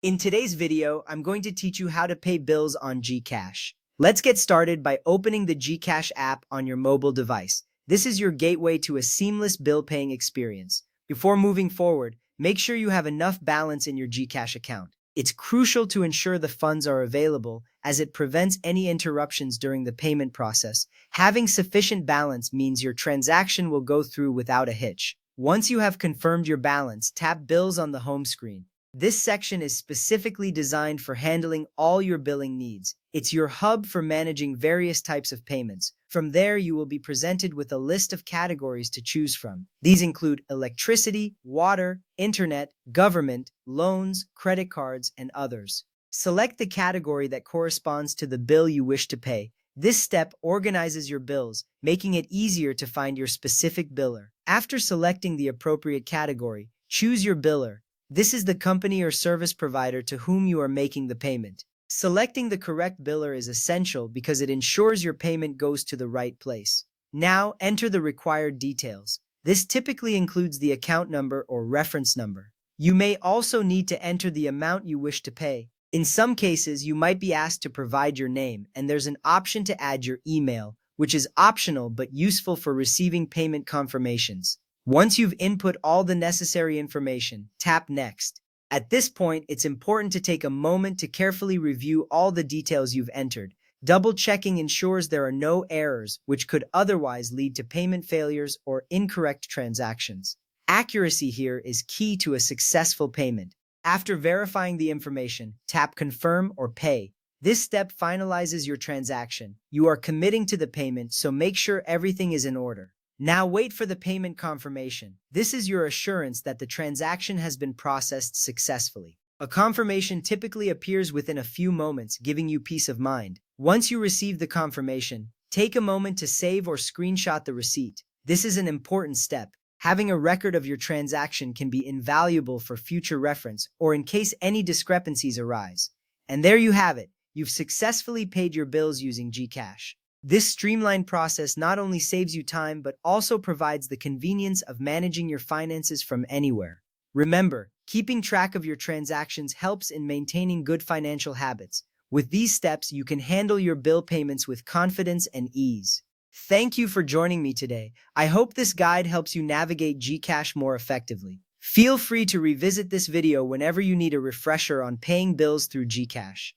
In today's video, I'm going to teach you how to pay bills on Gcash. Let's get started by opening the Gcash app on your mobile device. This is your gateway to a seamless bill paying experience. Before moving forward, make sure you have enough balance in your Gcash account. It's crucial to ensure the funds are available as it prevents any interruptions during the payment process. Having sufficient balance means your transaction will go through without a hitch. Once you have confirmed your balance, tap Bills on the home screen. This section is specifically designed for handling all your billing needs. It's your hub for managing various types of payments. From there, you will be presented with a list of categories to choose from. These include electricity, water, internet, government, loans, credit cards, and others. Select the category that corresponds to the bill you wish to pay. This step organizes your bills, making it easier to find your specific biller. After selecting the appropriate category, choose your biller. This is the company or service provider to whom you are making the payment. Selecting the correct biller is essential because it ensures your payment goes to the right place. Now, enter the required details. This typically includes the account number or reference number. You may also need to enter the amount you wish to pay. In some cases, you might be asked to provide your name, and there's an option to add your email, which is optional but useful for receiving payment confirmations. Once you've input all the necessary information, tap Next. At this point, it's important to take a moment to carefully review all the details you've entered. Double-checking ensures there are no errors, which could otherwise lead to payment failures or incorrect transactions. Accuracy here is key to a successful payment. After verifying the information, tap Confirm or Pay. This step finalizes your transaction. You are committing to the payment, so make sure everything is in order. Now wait for the payment confirmation. This is your assurance that the transaction has been processed successfully. A confirmation typically appears within a few moments, giving you peace of mind. Once you receive the confirmation, take a moment to save or screenshot the receipt. This is an important step. Having a record of your transaction can be invaluable for future reference or in case any discrepancies arise. And there you have it. You've successfully paid your bills using Gcash. This streamlined process not only saves you time but also provides the convenience of managing your finances from anywhere. Remember, keeping track of your transactions helps in maintaining good financial habits. With these steps, you can handle your bill payments with confidence and ease. Thank you for joining me today. I hope this guide helps you navigate Gcash more effectively. Feel free to revisit this video whenever you need a refresher on paying bills through Gcash.